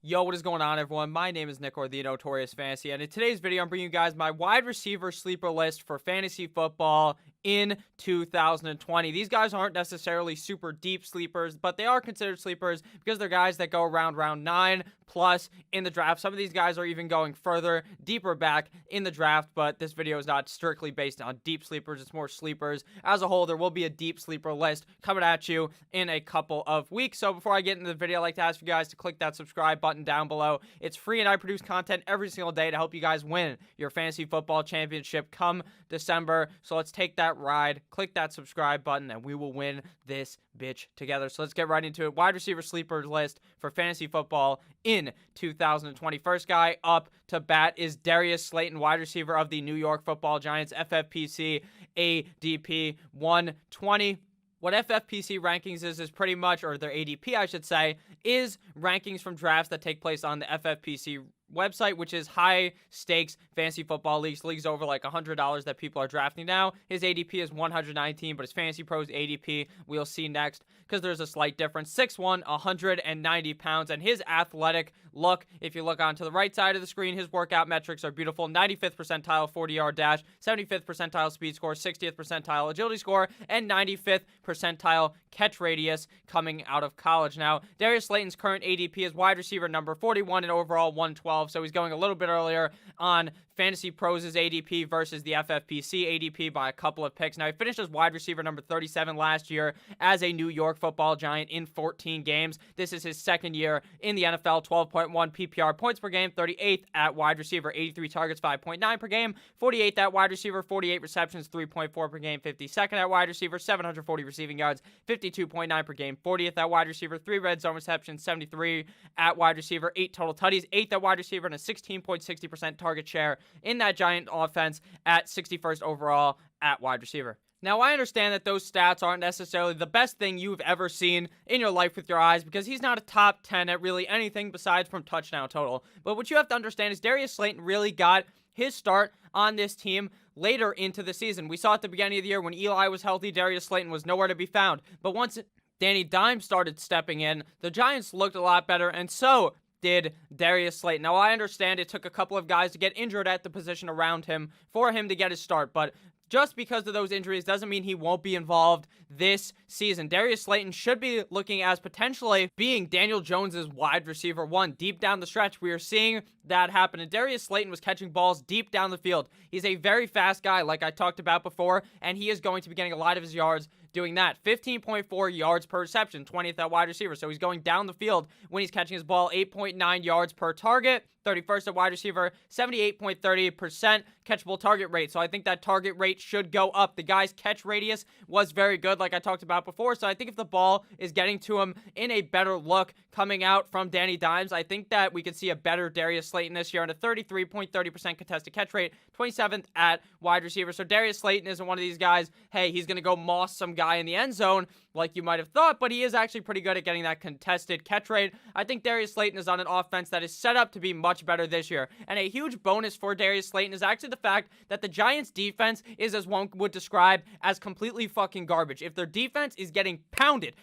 Yo, what is going on, everyone? My name is Nick, or the Notorious Fantasy, and in today's video, I'm bringing you guys my wide receiver sleeper list for fantasy football in 2020. These guys aren't necessarily super deep sleepers, but they are considered sleepers because they're guys that go around round 9 plus in the draft. Some of these guys are even going further, deeper back in the draft, but this video is not strictly based on deep sleepers. It's more sleepers. As a whole, there will be a deep sleeper list coming at you in a couple of weeks. So before I get into the video, I'd like to ask you guys to click that subscribe button down below. It's free, and I produce content every single day to help you guys win your fantasy football championship come December. So let's take that ride. Click that subscribe button, and we will win this bitch together. So let's get right into it. Wide receiver sleeper list for fantasy football in 2020. First guy up to bat is Darius Slayton, wide receiver of the New York Football Giants, FFPC ADP 120. What FFPC rankings is pretty much, or their ADP, I should say, is rankings from drafts that take place on the FFPC website, which is high stakes fantasy football leagues over like $100 that people are drafting now. His ADP is 119, but his Fantasy Pros ADP we'll see next because there's a slight difference. 6'1", 190 pounds, and his athletic look, if you look onto the right side of the screen, his workout metrics are beautiful. 95th percentile 40-yard dash, 75th percentile speed score, 60th percentile agility score, and 95th percentile catch radius coming out of college. Now, Darius Slayton's current ADP is wide receiver number 41 and overall 112, so he's going a little bit earlier on Fantasy Pros' ADP versus the FFPC ADP by a couple of picks. Now, he finished as wide receiver number 37 last year as a New York Football Giant in 14 games. This is his second year in the NFL, 12.1 PPR points per game, 38th at wide receiver, 83 targets, 5.9 per game, 48th at wide receiver, 48 receptions, 3.4 per game, 52nd at wide receiver, 740 receiving yards, 52.9 per game, 40th at wide receiver, 3 red zone receptions, 73 at wide receiver, 8 total tutties, 8th at wide receiver, and a 16.60% target share in that Giant offense at 61st overall at wide receiver. Now, I understand that those stats aren't necessarily the best thing you've ever seen in your life with your eyes because he's not a top 10 at really anything besides from touchdown total. But what you have to understand is Darius Slayton really got his start on this team later into the season. We saw at the beginning of the year when Eli was healthy, Darius Slayton was nowhere to be found. But once Danny Dimes started stepping in, the Giants looked a lot better, and so did Darius Slayton. Now, I understand it took a couple of guys to get injured at the position around him for him to get his start, but just because of those injuries doesn't mean he won't be involved this season. Darius Slayton should be looking as potentially being Daniel Jones's wide receiver 1 deep down the stretch. We are seeing that happen, and Darius Slayton was catching balls deep down the field. He's a very fast guy, like I talked about before, and he is going to be getting a lot of his yards doing that. 15.4 yards per reception, 20th at wide receiver. So he's going down the field when he's catching his ball, 8.9 yards per target, 31st at wide receiver, 78.30% catchable target rate. So I think that target rate should go up. The guy's catch radius was very good, like I talked about before. So I think if the ball is getting to him in a better look coming out from Danny Dimes, I think that we could see a better Darius Slayton this year, and a 33.30% contested catch rate, 27th at wide receiver. So Darius Slayton isn't one of these guys, hey, he's going to go moss some guy in the end zone like you might have thought, but he is actually pretty good at getting that contested catch rate. I think Darius Slayton is on an offense that is set up to be much better this year. And a huge bonus for Darius Slayton is actually the fact that the Giants' defense is, as one would describe, as completely fucking garbage. If their defense is getting pounded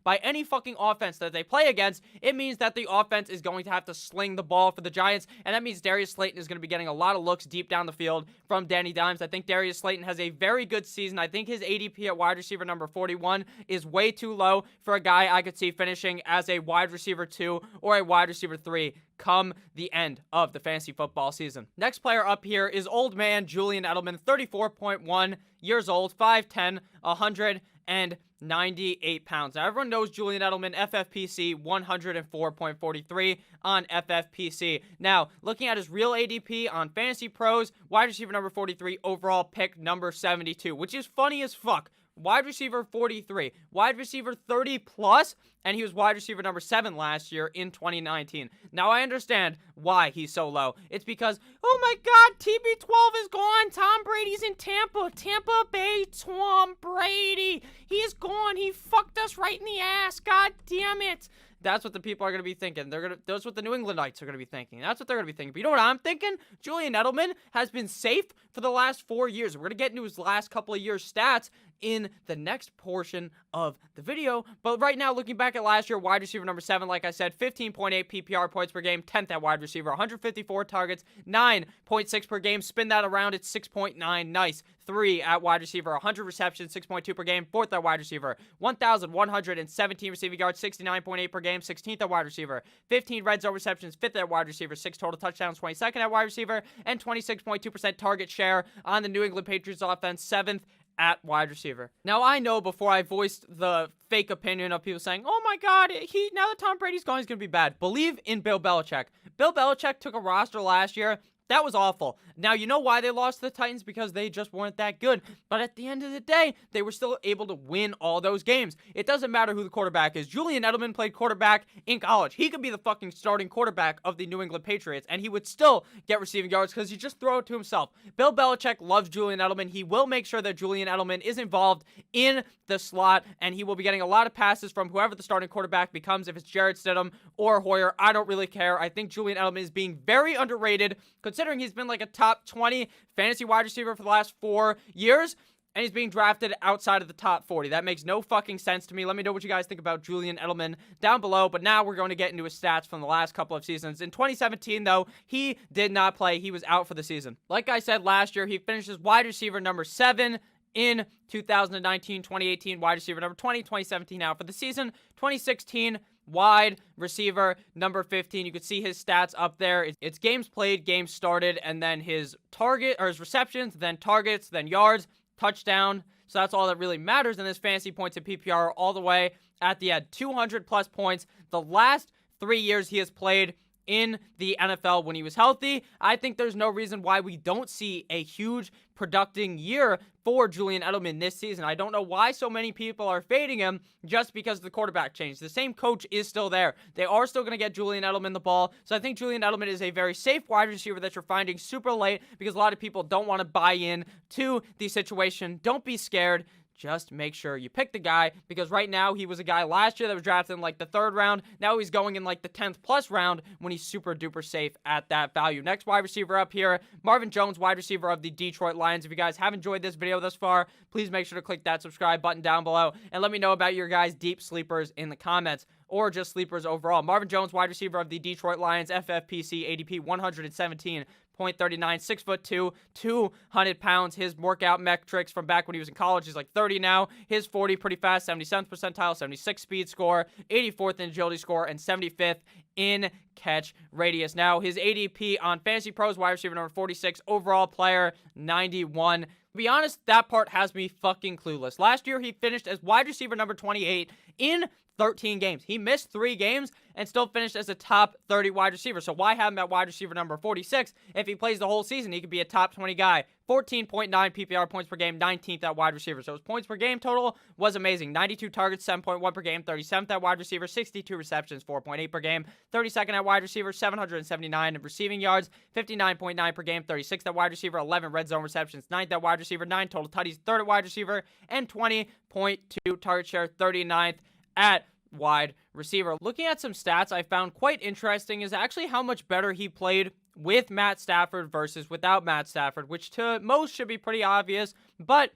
by any fucking offense that they play against, it means that the offense is going to have to sling the ball for the Giants, and that means Darius Slayton is going to be getting a lot of looks deep down the field from Danny Dimes. I think Darius Slayton has a very good season. I think his ADP at wide receiver number 41 is way too low for a guy I could see finishing as a wide receiver 2 or a wide receiver 3 come the end of the fantasy football season. Next player up here is old man Julian Edelman, 34.1 years old, 5'10", 198 pounds. Now, everyone knows Julian Edelman, FFPC 104.43 on FFPC. Now, looking at his real ADP on Fantasy Pros, wide receiver number 43, overall pick number 72, which is funny as fuck. Wide receiver 43, wide receiver 30 plus, and he was wide receiver number 7 last year in 2019. Now, I understand why he's so low. It's because, oh my God, TB12 is gone. Tom Brady's in Tampa. Tampa Bay Tom Brady. He's gone. He fucked us right in the ass. God damn it. That's what the people are going to be thinking. That's what the New Englandites are going to be thinking. That's what they're going to be thinking. But you know what I'm thinking? Julian Edelman has been safe for the last 4 years. We're going to get into his last couple of years' stats. in the next portion of the video. But right now, looking back at last year, wide receiver number 7, like I said, 15.8 PPR points per game, 10th at wide receiver, 154 targets, 9.6 per game. Spin that around, it's 6.9. Nice. 3 at wide receiver, 100 receptions, 6.2 per game, 4th at wide receiver, 1,117 receiving yards, 69.8 per game, 16th at wide receiver, 15 red zone receptions, 5th at wide receiver, 6 total touchdowns, 22nd at wide receiver, and 26.2% target share on the New England Patriots offense, 7th at wide receiver. Now, I know before I voiced the fake opinion of people saying, oh my God, now that Tom Brady's gone, he's going to be bad. Believe in Bill Belichick. Bill Belichick took a roster last year. That was awful. Now, you know why they lost to the Titans? Because they just weren't that good. But at the end of the day, they were still able to win all those games. It doesn't matter who the quarterback is. Julian Edelman played quarterback in college. He could be the fucking starting quarterback of the New England Patriots, and he would still get receiving yards because he just throw it to himself. Bill Belichick loves Julian Edelman. He will make sure that Julian Edelman is involved in the slot, and he will be getting a lot of passes from whoever the starting quarterback becomes. If it's Jarrett Stidham or Hoyer, I don't really care. I think Julian Edelman is being very underrated, considering he's been like a top 20 fantasy wide receiver for the last 4 years, and he's being drafted outside of the top 40. That makes no fucking sense to me. Let me know what you guys think about Julian Edelman down below, but now we're going to get into his stats from the last couple of seasons. In 2017, though, he did not play. He was out for the season. Like I said last year, he finished as wide receiver number 7 in 2019, 2018, wide receiver number 20, 2017 out for the season, 2016, wide receiver number 15. You can see his stats up there. It's games played, games started, and then his his receptions, then targets, then yards, touchdown. So that's all that really matters in this fantasy points and PPR all the way at the end. 200 plus points. The last 3 years he has played in the NFL when he was healthy. I think there's no reason why we don't see a huge producing year for Julian Edelman this season. I don't know why so many people are fading him just because the quarterback changed. The same coach is still there. They are still going to get Julian Edelman the ball. So I think Julian Edelman is a very safe wide receiver that you're finding super late because a lot of people don't want to buy in to the situation. Don't be scared. Just make sure you pick the guy, because right now he was a guy last year that was drafted in like the 3rd round. Now he's going in like the 10th plus round when he's super duper safe at that value. Next wide receiver up here, Marvin Jones, wide receiver of the Detroit Lions. If you guys have enjoyed this video thus far, please make sure to click that subscribe button down below and let me know about your guys' deep sleepers in the comments, or just sleepers overall. Marvin Jones, wide receiver of the Detroit Lions, FFPC ADP 117.39, 6'2", 200 pounds. His workout metrics from back when he was in college, he's like 30 now. His 40 pretty fast, 77th percentile, 76 speed score, 84th in agility score, and 75th in catch radius. Now his ADP on Fantasy Pros, wide receiver number 46, overall player 91. To be honest, that part has me fucking clueless. Last year he finished as wide receiver number 28 in 13 games. He missed 3 games and still finished as a top 30 wide receiver. So why have him at wide receiver number 46? If he plays the whole season, he could be a top 20 guy. 14.9 PPR points per game, 19th at wide receiver. So his points per game total was amazing. 92 targets, 7.1 per game, 37th at wide receiver, 62 receptions, 4.8 per game, 32nd at wide receiver, 779 in receiving yards, 59.9 per game, 36th at wide receiver, 11 red zone receptions, 9th at wide receiver, 9 total tutties, 3rd at wide receiver, and 20.2 target share, 39th at wide receiver. Looking at some stats I found quite interesting is actually how much better he played with Matt Stafford versus without Matt Stafford, which to most should be pretty obvious, but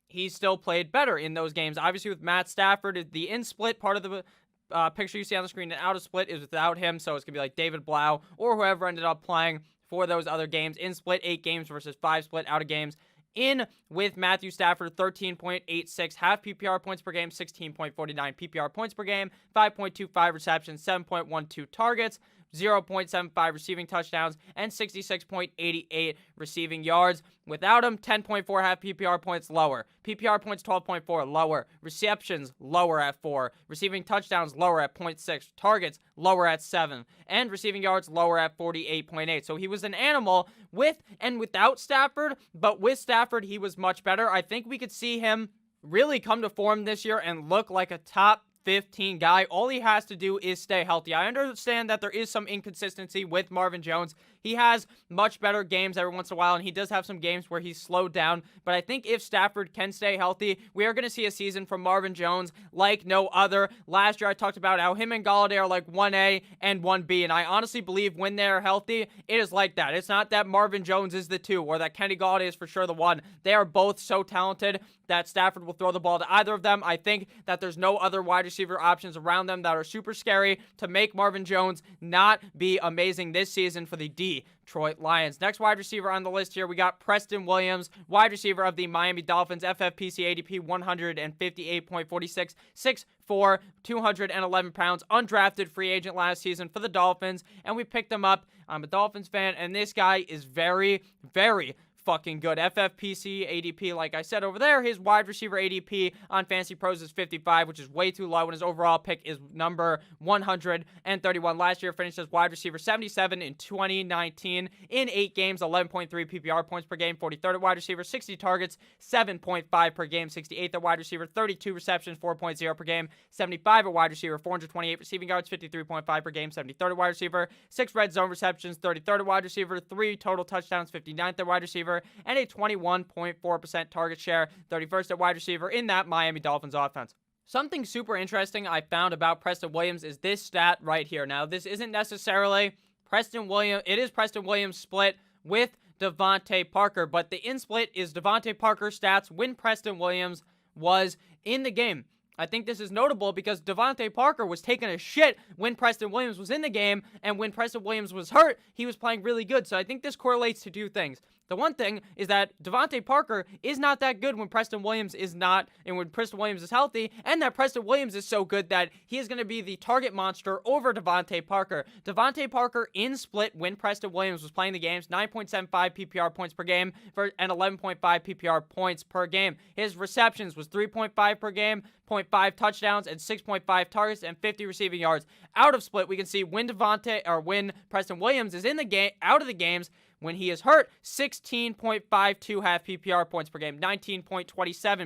he still played better in those games. Obviously with Matt Stafford, the in-split part of the picture you see on the screen and out of split is without him, so it's going to be like David Blau or whoever ended up playing for those other games. In split, 8 games versus 5 split out of games. In with Matthew Stafford, 13.86 half PPR points per game, 16.49 PPR points per game, 5.25 receptions, 7.12 targets, 0.75 receiving touchdowns, and 66.88 receiving yards. Without him, 10.4 half PPR points lower. PPR points 12.4 lower. Receptions lower at 4. Receiving touchdowns lower at 0.6. Targets lower at 7. And receiving yards lower at 48.8. So he was an animal with and without Stafford, but with Stafford, he was much better. I think we could see him really come to form this year and look like a top 15 guy. All he has to do is stay healthy. I understand that there is some inconsistency with Marvin Jones. He has much better games every once in a while, and he does have some games where he's slowed down. But I think if Stafford can stay healthy, we are going to see a season from Marvin Jones like no other. Last year, I talked about how him and Golladay are like 1A and 1B, and I honestly believe when they're healthy, it is like that. It's not that Marvin Jones is the 2 or that Kenny Golladay is for sure the 1. They are both so talented that Stafford will throw the ball to either of them. I think that there's no other wide receiver options around them that are super scary to make Marvin Jones not be amazing this season for the Detroit Lions. Next wide receiver on the list here, we got Preston Williams, wide receiver of the Miami Dolphins, FFPC ADP 158.46, 6'4", 211 pounds, undrafted free agent last season for the Dolphins, and we picked him up. I'm a Dolphins fan, and this guy is very, very fucking good. FFPC ADP, like I said over there, his wide receiver ADP on Fantasy Pros is 55, which is way too low, and his overall pick is number 131. Last year finished as wide receiver 77 in 2019 in 8 games, 11.3 PPR points per game, 43rd at wide receiver, 60 targets, 7.5 per game, 68th at wide receiver, 32 receptions, 4.0 per game, 75 at wide receiver, 428 receiving yards, 53.5 per game, 73rd at wide receiver, 6 red zone receptions, 33rd at wide receiver, 3 total touchdowns, 59th at wide receiver, and a 21.4% target share, 31st at wide receiver in that Miami Dolphins offense. Something super interesting I found about Preston Williams is this stat right here. Now, this isn't necessarily Preston Williams. It is Preston Williams split with Devontae Parker, but the in-split is Devontae Parker stats when Preston Williams was in the game. I think this is notable because Devontae Parker was taking a shit when Preston Williams was in the game, and when Preston Williams was hurt, he was playing really good. So I think this correlates to 2 things. The one thing is that Devontae Parker is not that good when Preston Williams is not, and when Preston Williams is healthy, and that Preston Williams is so good that he is going to be the target monster over Devontae Parker. Devontae Parker in split when Preston Williams was playing the games, 9.75 PPR points per game and 11.5 PPR points per game. His receptions was 3.5 per game, 0.5 touchdowns, and 6.5 targets and 50 receiving yards. Out of split, we can see when Preston Williams is in the game, out of the games, when he is hurt, 16.52 half PPR points per game, 19.27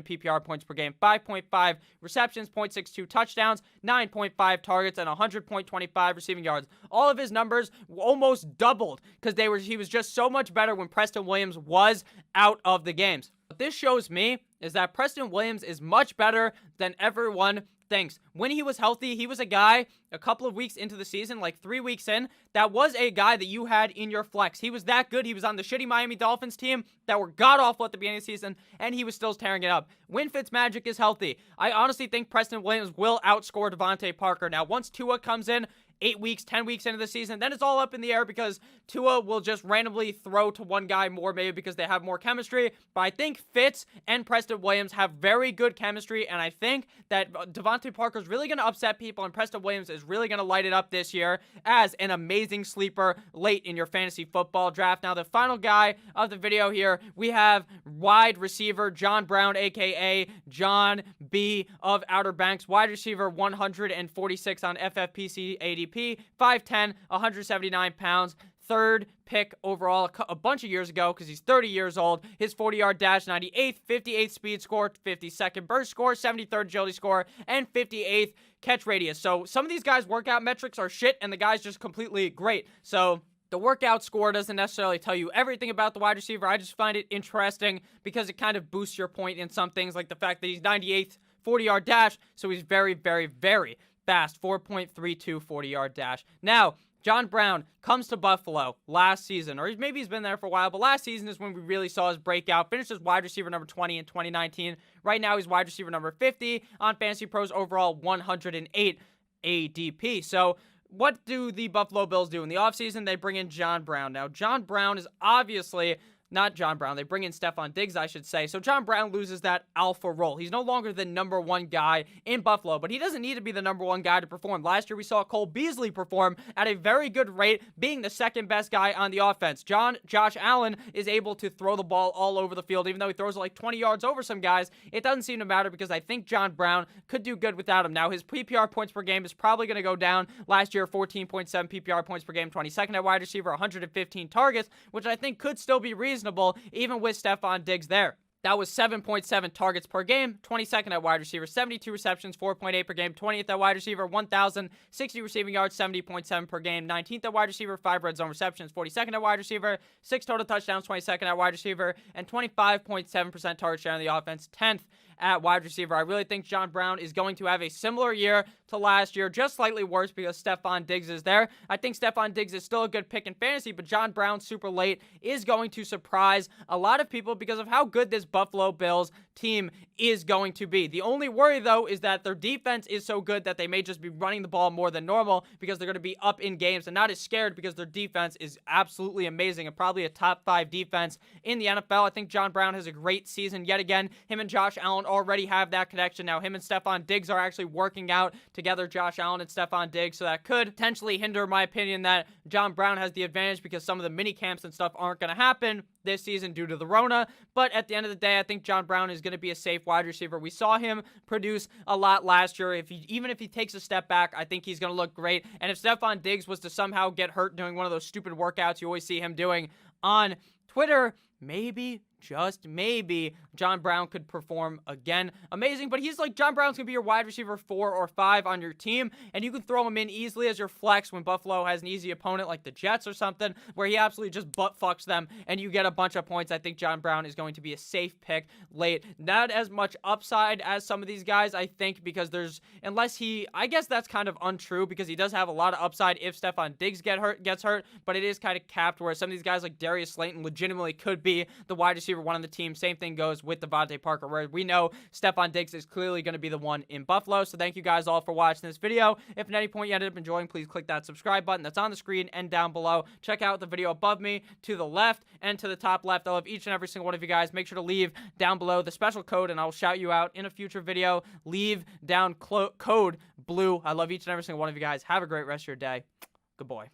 PPR points per game, 5.5 receptions, 0.62 touchdowns, 9.5 targets, and 100.25 receiving yards. All of his numbers almost doubled because he was just so much better when Preston Williams was out of the games. What this shows me is that Preston Williams is much better than everyone thinks. When he was healthy, he was a guy a couple of weeks into the season, like 3 weeks in, that was a guy that you had in your flex. He was that good. He was on the shitty Miami Dolphins team that were god-awful at the beginning of the season, and he was still tearing it up. When Fitzmagic is healthy, I honestly think Preston Williams will outscore Devontae Parker. Now, once Tua comes in, 8 weeks, 10 weeks into the season, then it's all up in the air because Tua will just randomly throw to one guy more, maybe because they have more chemistry. But I think Fitz and Preston Williams have very good chemistry, and I think that Devontae Parker is really going to upset people, and Preston Williams is really going to light it up this year as an amazing sleeper late in your fantasy football draft. Now, the final guy of the video here, we have wide receiver John Brown, a.k.a. John B. of Outer Banks, wide receiver 146 on FFPC ADP. 5'10", 179 pounds, 3rd pick overall a bunch of years ago because he's 30 years old. His 40-yard dash, 98th, 58th speed score, 52nd burst score, 73rd agility score, and 58th catch radius. So some of these guys' workout metrics are shit, and the guy's just completely great. So the workout score doesn't necessarily tell you everything about the wide receiver. I just find it interesting because it kind of boosts your point in some things, like the fact that he's 98th, 40-yard dash, so he's very, very, very fast, 4.32 40-yard dash. Now, John Brown comes to Buffalo last season, or maybe he's been there for a while, but last season is when we really saw his breakout. Finished as wide receiver number 20 in 2019. Right now, he's wide receiver number 50 on Fantasy Pros, overall 108 ADP. So what do the Buffalo Bills do in the offseason? They bring in John Brown. Now, John Brown is obviously not John Brown. They bring in Stephon Diggs, I should say. So John Brown loses that alpha role. He's no longer the number one guy in Buffalo, but he doesn't need to be the number one guy to perform. Last year, we saw Cole Beasley perform at a very good rate, being the second best guy on the offense. Josh Allen is able to throw the ball all over the field, even though he throws it like 20 yards over some guys. It doesn't seem to matter because I think John Brown could do good without him. Now, his PPR points per game is probably going to go down. Last year, 14.7 PPR points per game, 22nd at wide receiver, 115 targets, which I think could still be reasonable, even with Stephon Diggs there. That was 7.7 targets per game, 22nd at wide receiver, 72 receptions, 4.8 per game, 20th at wide receiver, 1,060 receiving yards, 70.7 per game, 19th at wide receiver, 5 red zone receptions, 42nd at wide receiver, 6 total touchdowns, 22nd at wide receiver, and 25.7% target share on the offense, 10th at wide receiver. I really think John Brown is going to have a similar year to last year, just slightly worse because Stefon Diggs is there. I think Stefon Diggs is still a good pick in fantasy, but John Brown super late is going to surprise a lot of people because of how good this Buffalo Bills team is going to be. The only worry, though, is that their defense is so good that they may just be running the ball more than normal because they're going to be up in games and not as scared because their defense is absolutely amazing and probably a top 5 defense in the NFL. I think John Brown has a great season yet again. Him and Josh Allen already have that connection. Now him and Stefon Diggs are actually working out together, Josh Allen and Stefon Diggs, so that could potentially hinder my opinion that John Brown has the advantage because some of the mini camps and stuff aren't going to happen this season due to the Rona. But at the end of the day, I think John Brown is going to be a safe wide receiver. We saw him produce a lot last year. Even if he takes a step back, I think he's going to look great. And if Stefon Diggs was to somehow get hurt doing one of those stupid workouts you always see him doing on Twitter, maybe, just maybe, John Brown could perform again. Amazing, but he's like, John Brown's going to be your wide receiver 4 or 5 on your team, and you can throw him in easily as your flex when Buffalo has an easy opponent like the Jets or something, where he absolutely just butt fucks them, and you get a bunch of points. I think John Brown is going to be a safe pick late. Not as much upside as some of these guys, I think, because I guess that's kind of untrue, because he does have a lot of upside if Stefon Diggs gets hurt, but it is kind of capped, where some of these guys like Darius Slayton legitimately could be the wide receiver 1 on the team. Same thing goes with Devontae Parker, where we know Stefon Diggs is clearly going to be the one in Buffalo. So thank you guys all for watching this video. If at any point you ended up enjoying, please click that subscribe button that's on the screen and down below. Check out the video above me, to the left, and to the top left. I love each and every single one of you guys. Make sure to leave down below the special code, and I'll shout you out in a future video. Leave down code BLUE. I love each and every single one of you guys. Have a great rest of your day. Good boy.